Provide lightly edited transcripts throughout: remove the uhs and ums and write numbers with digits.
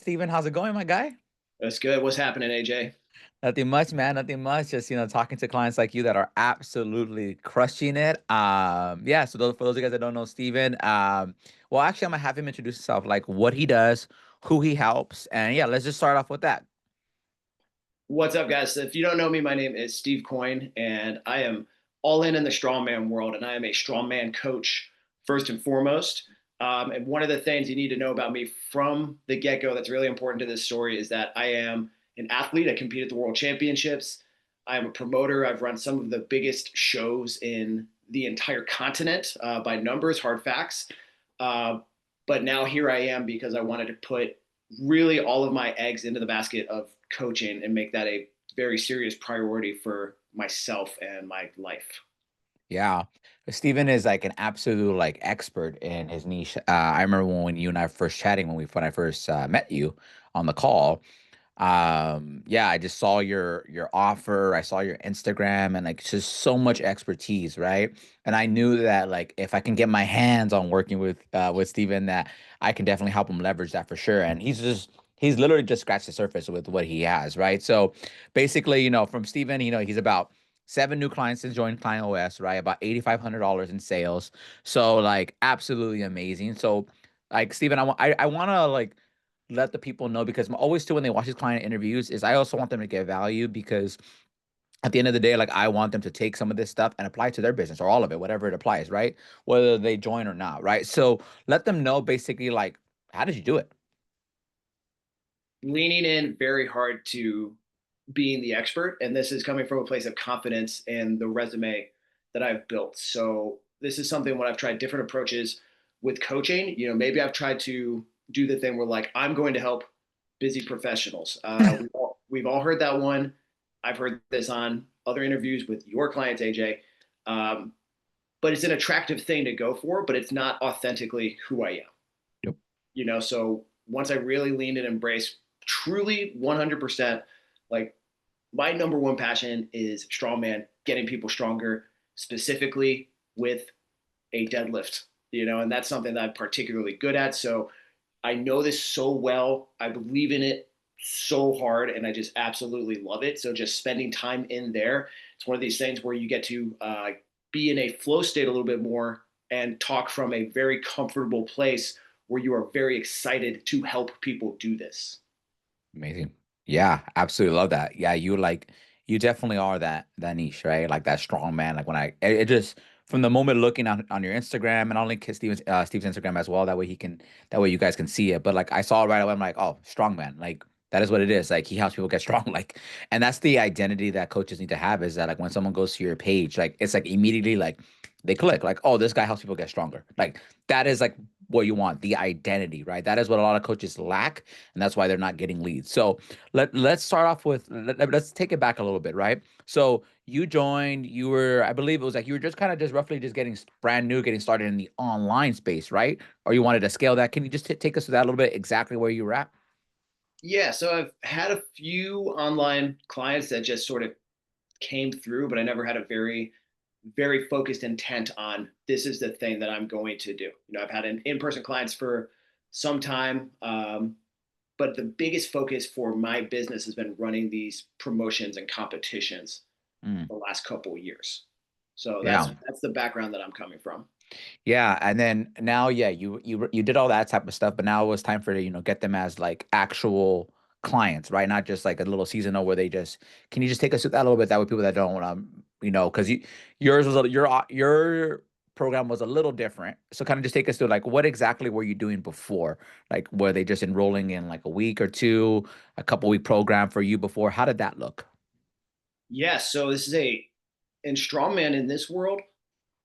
Steven. How's it going, my guy? That's good. What's happening, AJ? Nothing much, man. Nothing much. Just talking to clients like you that are absolutely crushing it. Yeah. So for those of you guys that don't know Steven, well, actually, I'm gonna have him introduce himself, like what he does, who he helps, and yeah, let's just start off with that. What's up, guys? So if you don't know me, my name is Steve Coyne, and I am all in the strongman world, and I am a strongman coach first and foremost. And one of the things you need to know about me from the get go that's really important to this story is that I am an athlete. I compete at the World Championships. I am a promoter. I've run some of the biggest shows in the entire continent by numbers, hard facts. Uh, but now here I am because I wanted to put really all of my eggs into the basket of coaching and make that a very serious priority for myself and my life. Yeah, Steven is like an absolute like expert in his niche. I remember when you and I first chatting when I first met you on the call. Yeah, I just saw your offer, I saw your Instagram, and like just so much expertise, right? And I knew that like if I can get my hands on working with Steven, that I can definitely help him leverage that for sure. And he's literally just scratched the surface with what he has, right? So basically, from Steven, he's about seven new clients since joining Client OS, right? About $8,500 in sales. So like absolutely amazing. So like Steven, I wanna like let the people know, because I'm always too when they watch these client interviews is I also want them to get value, because at the end of the day, like I want them to take some of this stuff and apply it to their business or all of it, whatever it applies, right? Whether they join or not, right? So let them know basically like, how did you do it? Leaning in very hard to being the expert, and this is coming from a place of confidence in the resume that I've built. So this is something when I've tried different approaches with coaching. Maybe I've tried to do the thing where like I'm going to help busy professionals. We've all heard that one. I've heard this on other interviews with your clients, AJ. Um, but it's an attractive thing to go for, but it's not authentically who I am. Yep. So once I really leaned and embraced truly 100%, like my number one passion is strongman, getting people stronger, specifically with a deadlift, and that's something that I'm particularly good at. So I know this so well. I believe in it so hard, and I just absolutely love it. So just spending time in there, it's one of these things where you get to be in a flow state a little bit more and talk from a very comfortable place where you are very excited to help people do this. Amazing. Yeah, absolutely love that. Yeah, you definitely are that niche, right? Like that strong man. Like when it just from the moment looking on your Instagram, and I'll link Steve's Instagram as well. That way you guys can see it. But like I saw it right away, I'm like, oh, strong man. Like that is what it is. Like he helps people get strong. Like, and that's the identity that coaches need to have, is that like when someone goes to your page, like it's like immediately like they click, like, oh, this guy helps people get stronger. Like that is like what you want, the identity, right? That is what a lot of coaches lack, and that's why they're not getting leads. So let's start off with let's take it back a little bit, right? So you joined, you were, I believe it was like you were just kind of just roughly just getting brand new, getting started in the online space, right? Or you wanted to scale that. Can you just take us to that a little bit, exactly where you were at? Yeah, so I've had a few online clients that just sort of came through, but I never had a very focused intent on this is the thing that I'm going to do. I've had an in-person clients for some time, but the biggest focus for my business has been running these promotions and competitions Mm, the last couple of years. So that's yeah. that's the background that I'm coming from. Yeah, and then now, yeah, you did all that type of stuff, but now it was time for to get them as like actual clients, right? Not just like a little seasonal where they just. Can you just take us through that a little bit? That way, people that don't, because yours was your program was a little different. So kind of just take us through like what exactly were you doing before? Like were they just enrolling in like a week or two, a couple week program for you before? How did that look? Yeah, so this is a in strongman in this world,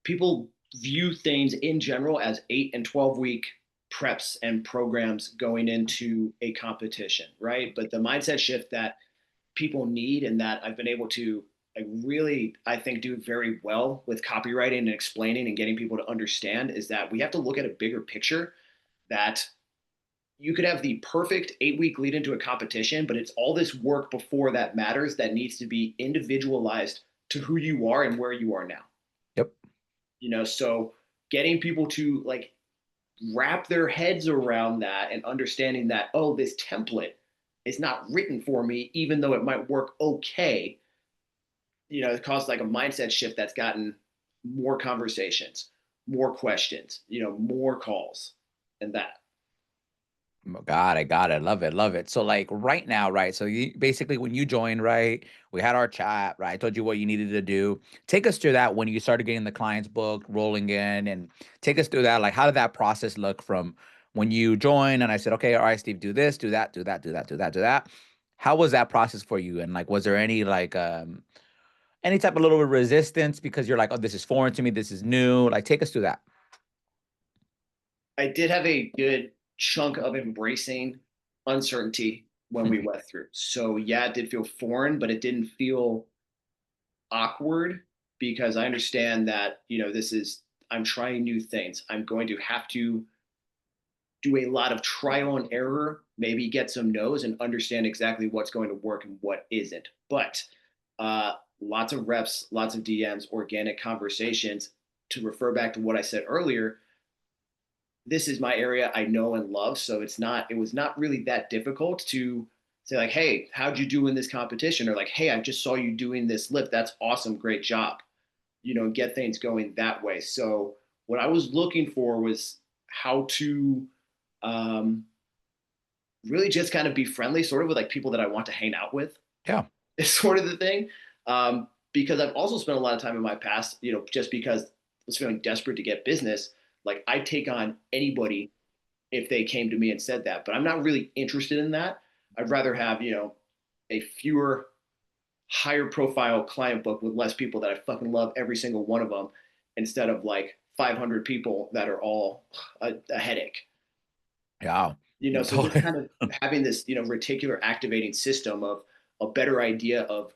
people view things in general as 8 and 12 week preps and programs going into a competition, right? But the mindset shift that people need and that I've been able to I think do very well with copywriting and explaining and getting people to understand is that we have to look at a bigger picture, that you could have the perfect 8 week lead into a competition, but it's all this work before that matters that needs to be individualized to who you are and where you are now. Yep. So getting people to like wrap their heads around that and understanding that, oh, this template is not written for me, even though it might work okay. It caused like a mindset shift that's gotten more conversations, more questions, more calls, and that. Got it, got it. Love it, love it. So like right now, right? So you basically when you joined, right? We had our chat, right? I told you what you needed to do. Take us through that when you started getting the clients booked, rolling in, and take us through that. Like, how did that process look from when you joined? And I said, okay, all right, Steve, do this, do that, do that, do that, do that, do that. How was that process for you? And like, was there any like any type of little bit of resistance because you're like, oh, this is foreign to me, this is new. Like, take us through that. I did have a good chunk of embracing uncertainty when we went through. So yeah, it did feel foreign, but it didn't feel awkward because I understand that, this is, I'm trying new things. I'm going to have to do a lot of trial and error, maybe get some no's and understand exactly what's going to work and what isn't. But lots of reps, lots of DMs, organic conversations. To refer back to what I said earlier, this is my area I know and love. So it was not really that difficult to say, like, hey, how'd you do in this competition? Or like, hey, I just saw you doing this lift. That's awesome. Great job. Get things going that way. So what I was looking for was how to um, really just kind of be friendly, sort of with like people that I want to hang out with, Yeah. is sort of the thing. Because I've also spent a lot of time in my past, just because I was feeling desperate to get business, like I take on anybody if they came to me and said that. But I'm not really interested in that. I'd rather have, a fewer, higher profile client book with less people that I fucking love every single one of them instead of like 500 people that are all a headache. Yeah. So just Totally. kind of having this, reticular activating system of a better idea of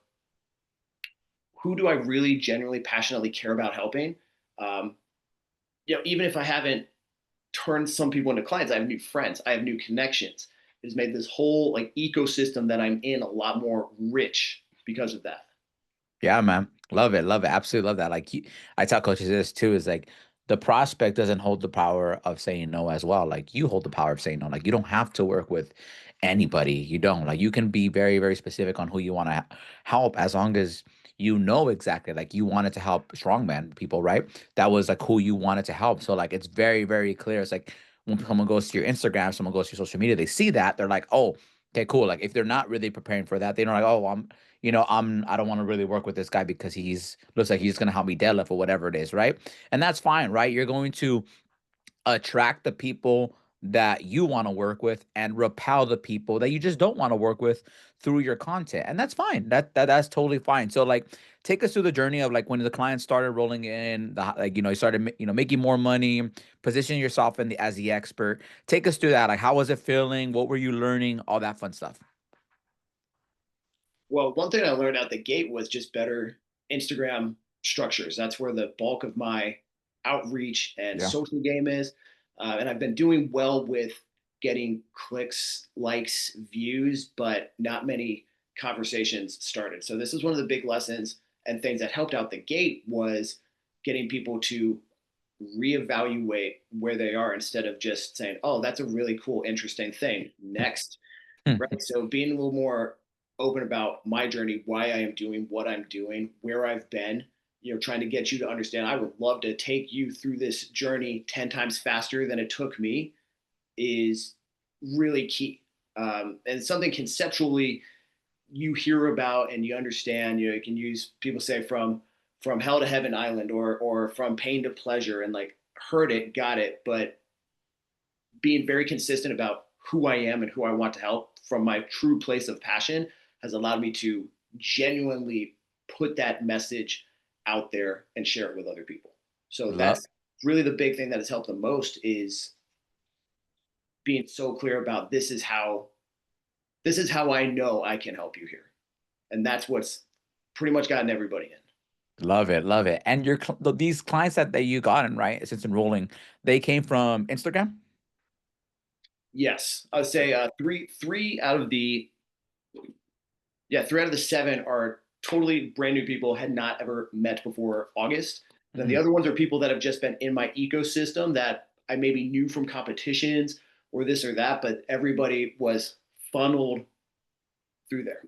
who do I really genuinely passionately care about helping. Um, even if I haven't turned some people into clients, I have new friends, I have new connections. It has made this whole like ecosystem that I'm in a lot more rich because of that. Yeah, man. Love it. Love it. Absolutely love that. Like I tell coaches this too, is like the prospect doesn't hold the power of saying no as well. Like you hold the power of saying no. Like you don't have to work with anybody. You don't. Like you can be very, very specific on who you want to help as long as you know exactly like you wanted to help strongman people, right? That was like who you wanted to help. So like it's very, very clear. It's like when someone goes to your Instagram, someone goes to your social media, they see that, they're like, oh, okay, cool. Like if they're not really preparing for that, they don't like, oh, I don't want to really work with this guy because he's looks like he's gonna help me deadlift or whatever it is, right? And that's fine, right? You're going to attract the people that you want to work with and repel the people that you just don't want to work with through your content. And that's fine. That's totally fine. So like take us through the journey of like when the clients started rolling in, the like you started making more money, position yourself in the as the expert. Take us through that. Like how was it feeling? What were you learning? All that fun stuff. Well, one thing I learned out the gate was just better Instagram structures. That's where the bulk of my outreach and Yeah. social game is. And I've been doing well with getting clicks, likes, views, but not many conversations started. So this is one of the big lessons and things that helped out the gate was getting people to reevaluate where they are instead of just saying, "Oh, that's a really cool, interesting thing." Next, right? So being a little more open about my journey, why I am doing what I'm doing, where I've been, trying to get you to understand. I would love to take you through this journey 10 times faster than it took me is really key. And something conceptually you hear about and you understand, you can use people say from hell to heaven island or from pain to pleasure and like heard it, got it, but being very consistent about who I am and who I want to help from my true place of passion has allowed me to genuinely put that message out there and share it with other people. So Love. that's really the big thing that has helped the most is being so clear about this is how I know I can help you here. And that's what's pretty much gotten everybody in. Love it, love it. And these clients that you gotten, right, since enrolling, they came from Instagram? Yes, I'd say three out of the yeah, 3 out of the 7 are totally brand new people, had not ever met before August. Then the Mm, other ones are people that have just been in my ecosystem that I maybe knew from competitions or this or that, but everybody was funneled through there.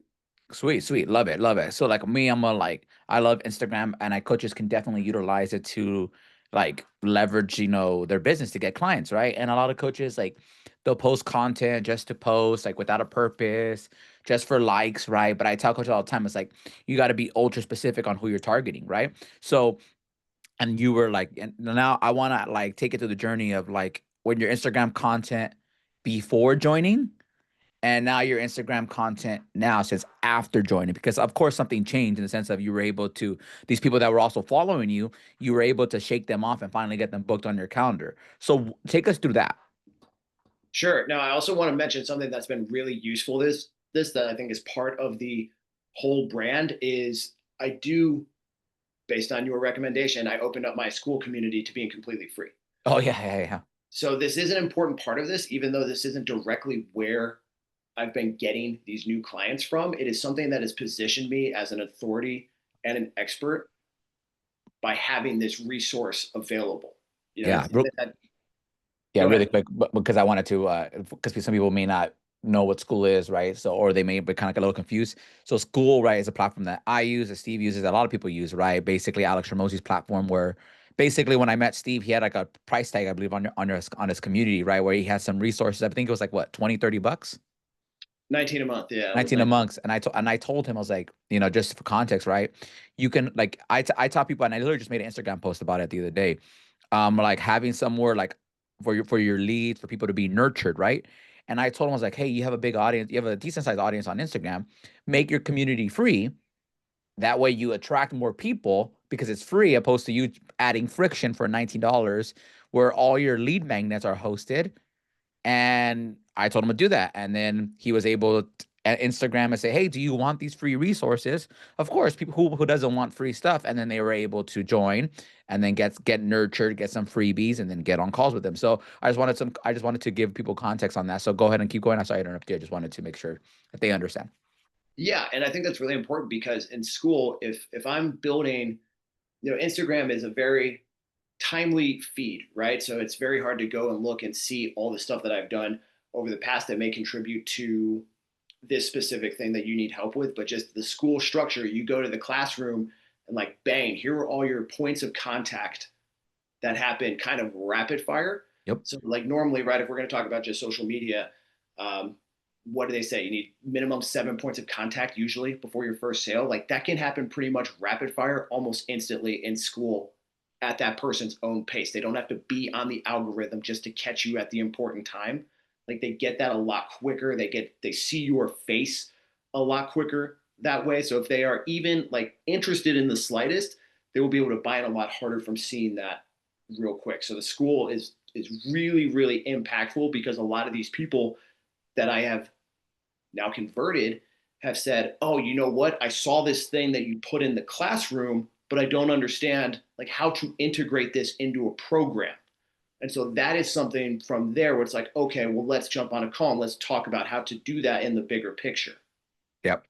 Sweet, sweet. Love it, love it. So like me, I'm a like I love Instagram and I coaches can definitely utilize it to like leverage, their business to get clients, right? And a lot of coaches like they'll post content just to post, like without a purpose, just for likes, right? But I tell coaches all the time, it's like you got to be ultra specific on who you're targeting, right? So and you were like, and now I want to like take it to the journey of like when your Instagram content before joining and now your Instagram content now says after joining, because of course something changed in the sense of you were able to, these people that were also following you, you were able to shake them off and finally get them booked on your calendar. So take us through that. Sure. Now, I also want to mention something that's been really useful. This that I think is part of the whole brand is I do, based on your recommendation, I opened up my school community to being completely free. Oh yeah, yeah, yeah. So this is an important part of this, even though this isn't directly where I've been getting these new clients from. It is something that has positioned me as an authority and an expert by having this resource available. Yeah, It's something that, yeah, go really ahead. quick, but because I wanted to, because some people may not know what school is, right? So, or they may be kind of like a little confused. So, school, right, is a platform that I use, that Steve uses, that a lot of people use, right? Basically, Alex Ramosey's platform, where basically when I met Steve, he had like a price tag, I believe, on his community, right, where he has some resources. I think it was like what, 20, 30 bucks. 19 a month. Yeah, it was 19 a 19. month. And I told him, I was like, just for context, right? You can like I taught people, and I literally just made an Instagram post about it the other day. Like having somewhere like for your leads, for people to be nurtured, right? And I told him, I was like, hey, you have a big audience, you have a decent sized audience on Instagram, make your community free. That way you attract more people because it's free, opposed to you adding friction for $19 where all your lead magnets are hosted. And I told him to do that. And then he was able to at Instagram and say, hey, do you want these free resources? Of course, people who doesn't want free stuff. And then they were able to join and then get nurtured, get some freebies, and then get on calls with them. So I just wanted to give people context on that. So go ahead and keep going. I'm sorry I interrupted you. I just wanted to make sure that they understand. Yeah, and I think that's really important because in school, if I'm building, Instagram is a very timely feed, right? So it's very hard to go and look and see all the stuff that I've done over the past that may contribute to this specific thing that you need help with. But just the school structure, you go to the classroom and like, bang, here are all your points of contact that happen kind of rapid fire. Yep. So like normally, right, if we're going to talk about just social media, um, what do they say? You need minimum 7 points of contact usually before your first sale. Like that can happen pretty much rapid fire almost instantly in school at that person's own pace. They don't have to be on the algorithm just to catch you at the important time. Like they get that a lot quicker. They see your face a lot quicker that way. So if they are even like interested in the slightest, they will be able to buy it a lot harder from seeing that real quick. So the school is really, really impactful because a lot of these people that I have now converted have said, "Oh, you know what? I saw this thing that you put in the classroom, but I don't understand like how to integrate this into a program." And so that is something from there where it's like, okay, well, let's jump on a call and let's talk about how to do that in the bigger picture, Yep.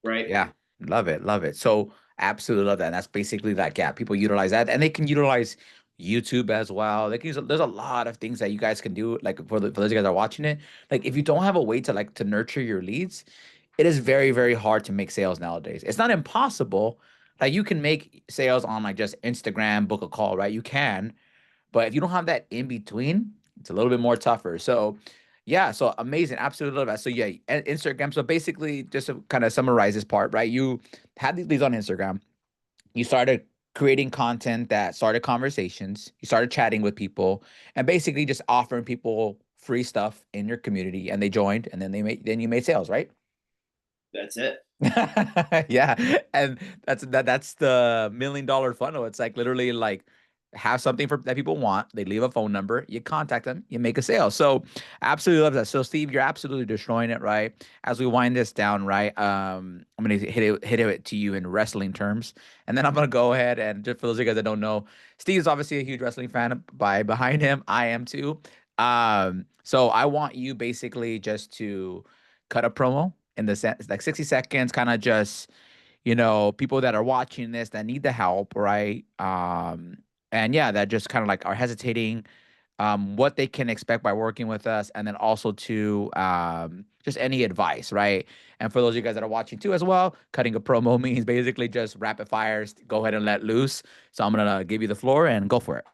right? Yeah. Love it. Love it. So absolutely love that. And that's basically that gap. People utilize that and they can utilize YouTube as well. They can use, there's a lot of things that you guys can do. Like for those guys that are watching it, like if you don't have a way to like to nurture your leads, it is very, very hard to make sales nowadays. It's not impossible. Like you can make sales on like just Instagram, book a call, right? You can, but if you don't have that in between, it's a little bit more tougher. So, yeah, so amazing. Absolutely love that. So, yeah, Instagram. So, basically, just to kind of summarize this part, right? You had these leads on Instagram. You started creating content that started conversations. You started chatting with people and basically just offering people free stuff in your community and they joined and then you made sales, right? That's it. Yeah, and that's the $1 million funnel. It's like literally like have something for that people want. They leave a phone number, you contact them, you make a sale. So absolutely love that. So Steve, you're absolutely destroying it, right? As we wind this down, right? I'm gonna hit it to you in wrestling terms, and then I'm gonna go ahead and just for those of you guys that don't know, Steve's obviously a huge wrestling fan. By behind him, I am too. So I want you basically just to cut a promo in the sense like 60 seconds, kind of just, people that are watching this that need the help, right? And yeah, that just kind of like are hesitating. what they can expect by working with us, and then also to just any advice, right? And for those of you guys that are watching too as well, cutting a promo means basically just rapid fires, go ahead and let loose. So I'm gonna give you the floor and go for it.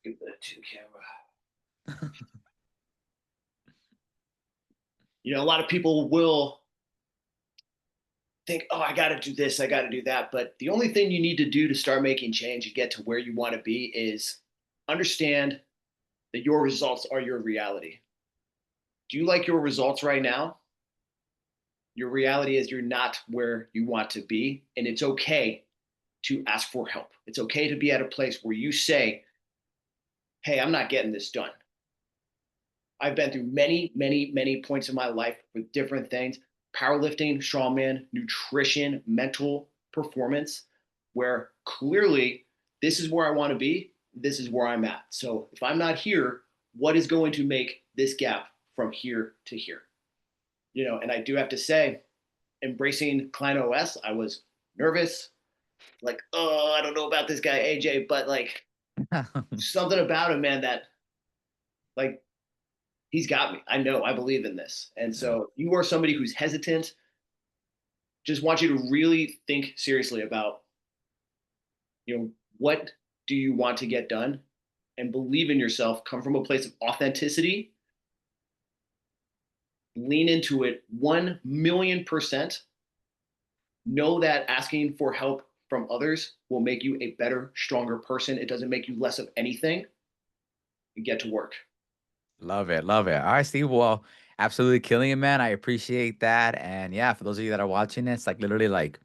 Give that to camera. A lot of people will think, oh, I got to do this, I got to do that. But the only thing you need to do to start making change and get to where you want to be is understand that your results are your reality. Do you like your results right now? Your reality is you're not where you want to be. And it's okay to ask for help. It's okay to be at a place where you say, hey, I'm not getting this done. I've been through many, many, many points in my life with different things: powerlifting, strongman, nutrition, mental performance, where clearly this is where I want to be. This is where I'm at. So if I'm not here, what is going to make this gap from here to here? And I do have to say, embracing Klein OS, I was nervous, like, oh, I don't know about this guy, AJ, but like something about him, man, that like he's got me. I know, I believe in this. And so you are somebody who's hesitant, just want you to really think seriously about, what do you want to get done, and believe in yourself, come from a place of authenticity, lean into it 1,000,000%. Know that asking for help from others will make you a better, stronger person. It doesn't make you less of anything. You get to work. Love it. Love it. All right, Steve. Well, absolutely killing it, man. I appreciate that. And yeah, for those of you that are watching, it's like literally like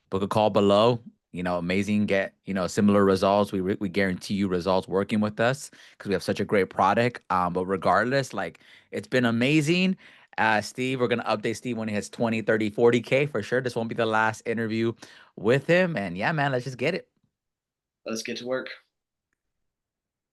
book a call below. Amazing. Get similar results. We guarantee you results working with us because we have such a great product. But regardless, like it's been amazing. Steve, we're gonna update Steve when he hits 20, 30, 40K for sure. This won't be the last interview with him. And yeah, man, let's just get it. Let's get to work.